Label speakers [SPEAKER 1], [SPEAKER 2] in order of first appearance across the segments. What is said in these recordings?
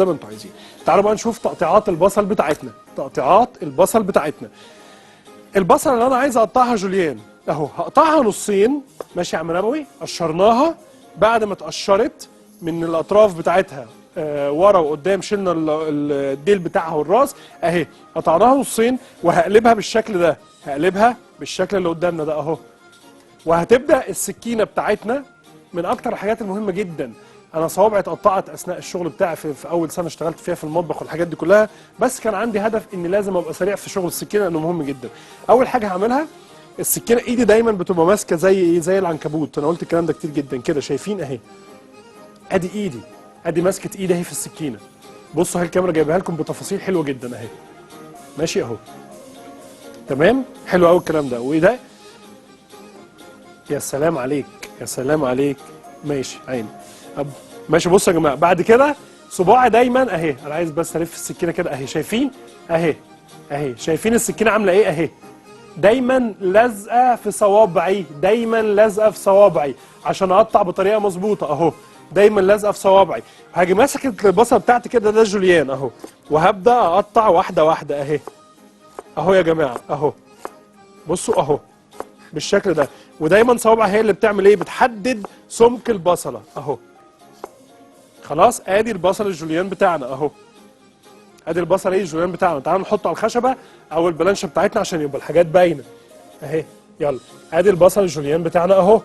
[SPEAKER 1] زي ما انتوا عايزين. تعالوا بقى نشوف تقطيعات البصل بتاعتنا. البصل اللي انا عايز اقطعها جوليان اهو، هقطعها نصين. ماشي يا عم نبوي؟ قشرناها. بعد ما اتقشرت من الاطراف بتاعتها ورا وقدام، شلنا الديل بتاعها والراس اهي، قطعناها نصين وهقلبها بالشكل ده، هقلبها بالشكل اللي قدامنا ده اهو. وهتبدا السكينه بتاعتنا من اكتر الحاجات المهمه جدا. انا صوابعي اتقطعت اثناء الشغل بتاعي في اول سنه اشتغلت فيها في المطبخ والحاجات دي كلها، بس كان عندي هدف اني لازم ابقى سريع في شغل السكينه لانه مهم جدا. اول حاجه هعملها، السكينه ايدي دايما بتبقى ماسكه زي ايه، زي العنكبوت. انا قلت الكلام ده كتير جدا كده. شايفين اهي، ادي ايدي، ادي ماسكه ايدي اهي في السكينه. بصوا اهي الكاميرا جايبها لكم بتفاصيل حلوه جدا اهي. ماشي اهو، تمام، حلو قوي الكلام ده. وده يا سلام عليك، يا سلام عليك. ماشي عيني. ماشي. بصوا يا جماعه، بعد كده صباعي دايما اهي، انا عايز بس الف السكينه كده اهي. شايفين اهي، اهي شايفين السكينه عامله ايه اهي، دايما لازقه في صوابعي، دايما لازقه في صوابعي عشان اقطع بطريقه مظبوطه اهو، دايما لازقه في صوابعي. هاجي ماسك البصله بتاعتي كده، ده جوليان اهو، وهبدا اقطع واحده واحده اهي اهو يا جماعه اهو. بصوا اهو بالشكل ده. ودايما صوابعي هي اللي بتعمل ايه، بتحدد سمك البصله اهو. خلاص، ادي البصل الجوليان بتاعنا اهو، ادي البصل ايه الجوليان بتاعنا. تعالوا نحطه على الخشبه او البلانشه بتاعتنا عشان يبقى الحاجات باينه اهي. يلا، ادي البصل الجوليان بتاعنا اهو،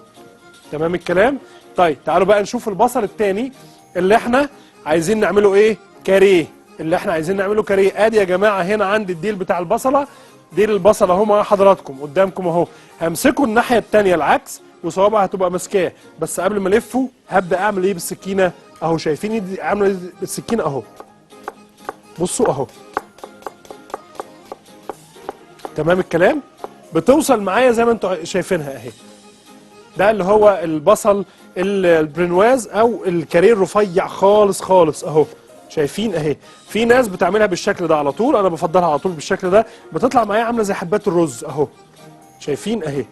[SPEAKER 1] تمام الكلام. طيب تعالوا بقى نشوف البصل الثاني اللي احنا عايزين نعمله ايه، كاريه. اللي احنا عايزين نعمله كاريه. ادي يا جماعه هنا عندي الديل بتاع البصله، ديل البصله اهو مع حضراتكم قدامكم اهو. همسكه الناحيه الثانيه العكس وصوابعي هتبقى ماسكاه، بس قبل ما الفه هبدا اعمل ايه بالسكينه اهو. شايفين ايدي عامله ايه بالسكينه اهو، بصوا اهو، تمام الكلام. بتوصل معايا زي ما انتوا شايفينها اهي. ده اللي هو البصل البرنواز او الكاريه الرفيع خالص خالص اهو. شايفين اهي. في ناس بتعملها بالشكل ده على طول، انا بفضلها على طول بالشكل ده، بتطلع معايا عامله زي حبات الرز اهو. شايفين اهي،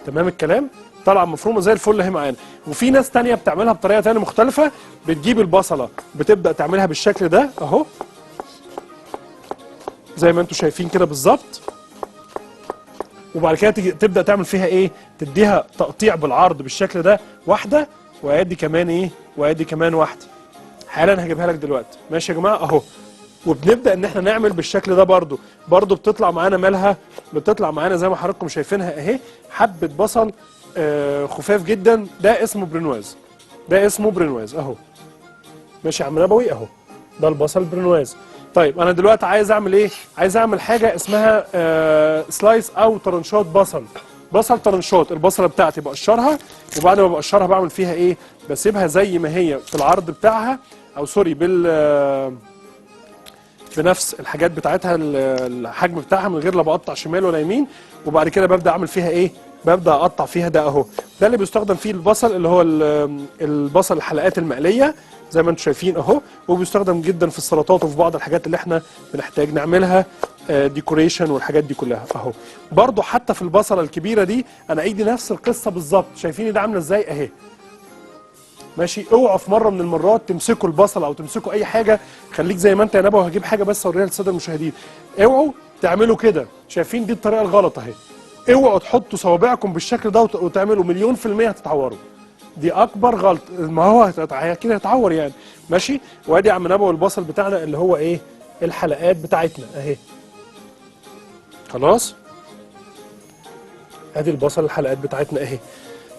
[SPEAKER 1] تمام الكلام. طالعه مفرومه زي الفل اهي معانا. وفي ناس تانية بتعملها بطريقه تانية مختلفه، بتجيب البصله بتبدا تعملها بالشكل ده اهو، زي ما انتوا شايفين كده بالظبط. وبعد كده تبدا تعمل فيها ايه، تديها تقطيع بالعرض بالشكل ده، واحده وادي كمان ايه، وادي كمان واحده. حالا هجيبها لك دلوقتي. ماشي يا جماعه اهو. وبنبدا ان احنا نعمل بالشكل ده برضو بتطلع معانا مالها، بتطلع معانا زي ما حضراتكم شايفينها اهي، حبه بصل خفاف جدا. ده اسمه برنواز، ده اسمه برنواز اهو. ماشي يا عم نبوي اهو، ده البصل برنواز. طيب انا دلوقتي عايز اعمل ايه، عايز اعمل حاجه اسمها سلايس او طرنشات بصل طرنشات. البصله بتاعتي بقشرها، وبعد ما بقشرها بعمل فيها ايه، بسيبها زي ما هي في العرض بتاعها، او سوري بنفس الحاجات بتاعتها، الحجم بتاعها، من غير لا بقطع شمال ولا يمين. وبعد كده ببدا اعمل فيها ايه، ببدا اقطع فيها ده اهو. ده اللي بيستخدم فيه البصل، اللي هو البصل الحلقات المقليه زي ما انتم شايفين اهو. وبيستخدم جدا في السلطات وفي بعض الحاجات اللي احنا بنحتاج نعملها ديكوريشن والحاجات دي كلها اهو. برضو حتى في البصله الكبيره دي انا ايدي نفس القصه بالظبط. شايفين دي عامله ازاي اهي. ماشي. اوعوا في مره من المرات تمسكوا البصل او تمسكوا اي حاجه، خليك زي ما انت يا نبا. وهجيب حاجه بس اوريها للساده المشاهدين. اوعوا تعملوا كده. شايفين دي الطريقه الغلط اهي. اوعوا تحطوا صوابعكم بالشكل ده وتعملوا 100% هتتعوروا. دي اكبر غلط. ما هو كده هيتعور يعني. ماشي. وادي يا عم نبا والبصل بتاعنا اللي هو ايه، الحلقات بتاعتنا اهي. خلاص، ادي البصل الحلقات بتاعتنا اهي.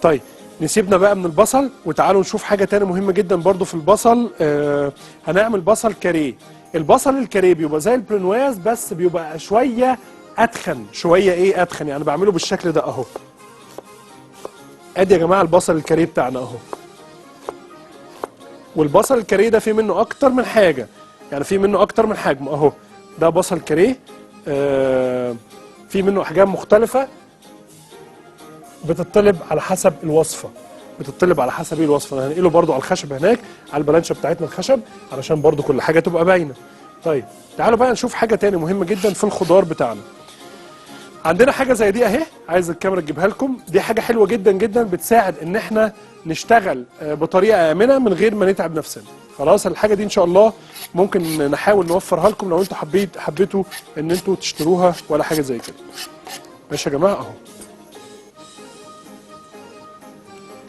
[SPEAKER 1] طيب نسيبنا بقى من البصل وتعالوا نشوف حاجه تانية مهمه جدا برضو في البصل. هنعمل بصل كاريه. البصل الكاريه بيبقى زي البرنواز، بس بيبقى شويه اتخن، شويه ايه اتخن يعني. بعمله بالشكل ده اهو. ادي يا جماعه البصل الكاريه بتاعنا اهو. والبصل الكاريه ده في منه اكتر من حاجه، يعني في منه اكتر من حجم اهو. ده بصل كاريه في منه احجام مختلفه، بتطلب على حسب الوصفه، بتطلب على حسب ايه الوصفه. انا هنقله برضو على الخشب هناك، على البلانشه بتاعتنا الخشب، علشان برضو كل حاجه تبقى باينه. طيب تعالوا بقى نشوف حاجه تاني مهمه جدا في الخضار بتاعنا. عندنا حاجه زي دي اهي، عايز الكاميرا تجيبها لكم. دي حاجه حلوه جدا جدا، بتساعد ان احنا نشتغل بطريقه امنه من غير ما نتعب نفسنا. خلاص الحاجه دي ان شاء الله ممكن نحاول نوفرها لكم لو انتوا حبيتوا ان انتوا تشتروها ولا حاجه زي كده. ماشي يا جماعه اهو.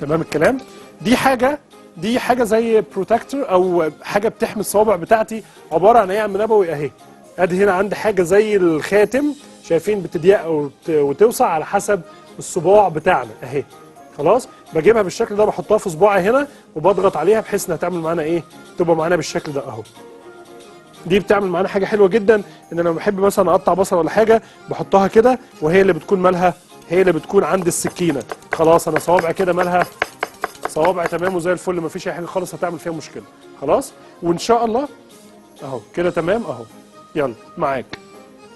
[SPEAKER 1] تمام الكلام. دي حاجه زي بروتكتور او حاجه بتحمي الصوابع بتاعتي، عباره عن ايه يا عم نبوي؟ اهي ادي هنا عندي حاجه زي الخاتم، شايفين بتضيق وتوسع على حسب الصباع بتاعنا اهي. خلاص بجيبها بالشكل ده، بحطها في صباعي هنا وبضغط عليها بحيث انها تعمل معانا ايه؟ تبقى معانا بالشكل ده اهو. دي بتعمل معانا حاجه حلوه جدا، ان انا بحب مثلا اقطع بصل ولا حاجه بحطها كده، وهي اللي بتكون مالها، هي اللي بتكون عند السكينه. خلاص انا صوابعي كده مالها صوابع تمام وزي الفل، مفيش اي حاجه خالص هتعمل فيها مشكله. خلاص وان شاء الله اهو كده تمام اهو. يلا معاك.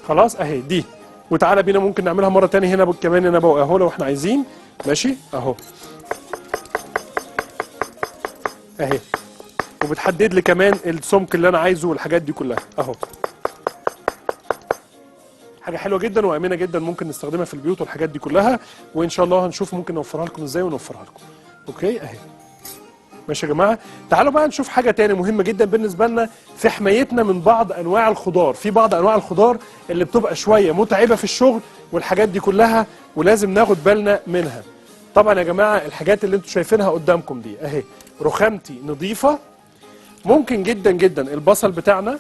[SPEAKER 1] خلاص اهي دي، وتعالى بينا ممكن نعملها مره تاني هنا كمان هنا بقى اهو لو احنا عايزين. ماشي اهو اهي، وبتحدد لي كمان السمك اللي انا عايزه والحاجات دي كلها اهو. حاجه حلوه جدا وامنه جدا، ممكن نستخدمها في البيوت والحاجات دي كلها، وان شاء الله هنشوف ممكن نوفرها لكم ازاي ونوفرها لكم. اوكي اهي. ماشي يا جماعه، تعالوا بقى نشوف حاجه تاني مهمه جدا بالنسبه لنا في حمايتنا من بعض انواع الخضار. في بعض انواع الخضار اللي بتبقى شويه متعبه في الشغل والحاجات دي كلها، ولازم ناخد بالنا منها. طبعا يا جماعه الحاجات اللي انتم شايفينها قدامكم دي اهي، رخامتي نظيفه. ممكن جدا جدا البصل بتاعنا